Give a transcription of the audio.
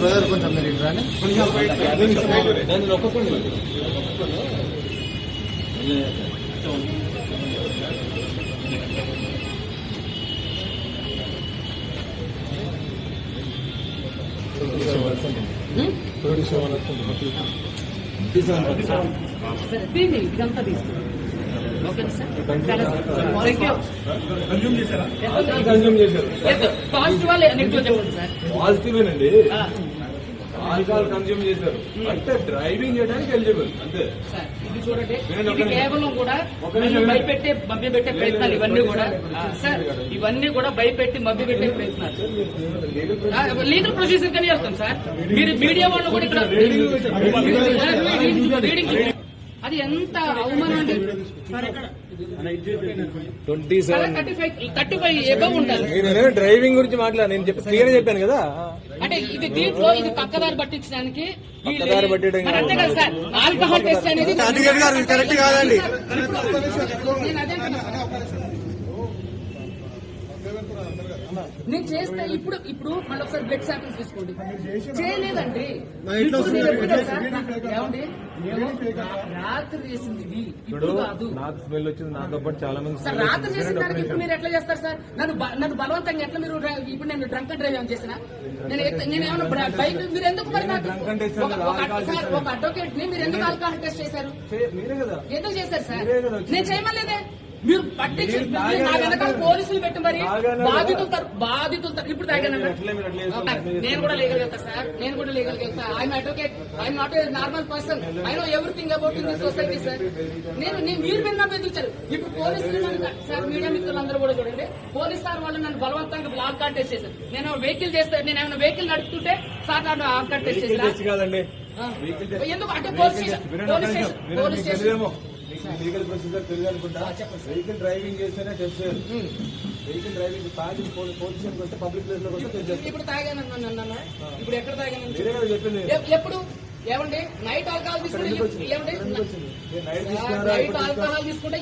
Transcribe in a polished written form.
Brother కొంచెం మీరు ఇటు రాని. ఇదంతా తీసుకుంటాం. పాజిటివేనండి. ఆల్కహాల్ కన్జ్యూమ్ చేశారు అంటే డ్రైవింగ్ చేయడానికి ఎలిజిబుల్ అంతే. ఇది చూడండి, ఇది కేవలం కూడా భయపెట్టే మభ్య పెట్టే ప్రయత్నాలు ఇవన్నీ కూడా సార్, ఇవన్నీ కూడా భయపెట్టి మభ్య పెట్టే ప్రయత్నాలు. లీగల్ ప్రొసీజర్ కానీ వెళ్తాం సార్. మీరు మీడియా వాళ్ళు కూడా ఇక్కడ రీడింగ్ అది ఎంత అవమానం అండి. 35 ఎబవ్ ఉండాలి. డ్రైవింగ్ గురించి మాట్లాడు, నేను క్లియర్ చెప్పాను కదా. అంటే ఇది దీంట్లో ఇది పక్కదారి పట్టించడానికి అంతే కదా సార్. ఆల్కహాల్ టెస్ట్ అనేది కరెక్ట్ కాదండి. నేను చేస్తే ఇప్పుడు మళ్ళీ ఒకసారి బ్లడ్ శాంపిల్స్ తీసుకోండి. చేయలేదండి. ఏమండి రాత్రి చేసింది ఇది, ఇప్పుడు కాదు. నాకు స్మెల్ వచ్చింది, నాతో పాటు చాలా మంది. సార్ రాత్రి చేసిన దానికి ఇప్పుడు మీరు ఎట్లా చేస్తారు సార్? నన్ను బలవంతంగా ఎట్లా మీరు ఇప్పుడు నేను డ్రంక్ అండ్ డ్రైవ్ ఏమైనా చేసిన? నేను ఏమైనా బైక్ మీరు ఎందుకు మరి నాకు ఒక అడ్వకేట్ ని మీరు ఎందుకు ఆల్కహాల్ టెస్ట్ చేశారు? ఎందుకు చేశారు సార్? నేను చేయమలేదే. మీరు పట్టించి నా వెనకాల పోలీసులు పెట్టి మరి బాధితులు ఇప్పుడు తాగానన్నా నేను కూడా లీగల్ వెళ్తా సార్. నేను కూడా లీగల్ వెళ్తా. I'm advocate. I'm not a normal person. I know everything about in this society sir. మీరు విన్నా బెదిరించారు. ఇప్పుడు పోలీసులు సార్, మీడియా మిత్రులందరూ కూడా చూడండి, పోలీస్ సార్ వాళ్ళు నన్ను బలవంతంగా బ్లాక్ కార్డ్ టెస్ట్ చేశారు. నేను వెహికల్ చేస్తే, నేను ఏమైనా వెహికల్ నడుపుతుంటే సార్ నన్ను ఆఫ్ కార్డ్ టెస్ట్ చేశారు. ఎందుకు అంటే పోలీస్ స్టేషన్ లీగల్ ప్రొసీజర్ తెలియదు అనుకుంటా. వెహికల్ డ్రైవింగ్ చేస్తేనే టెస్ట్ చేయాలి. వెహికల్ డ్రైవింగ్ తాగి పొజిషన్ వస్తే పబ్లిక్ ప్లేస్ లో ఇప్పుడు తాగానన్నా. ఇప్పుడు ఎక్కడ తాగాను? చెప్పింది ఎప్పుడు? ఏమండి నైట్ ఆల్కహాల్ తీసుకుంటే, ఏమండి నైట్ ఆల్కహాల్ తీసుకుంటే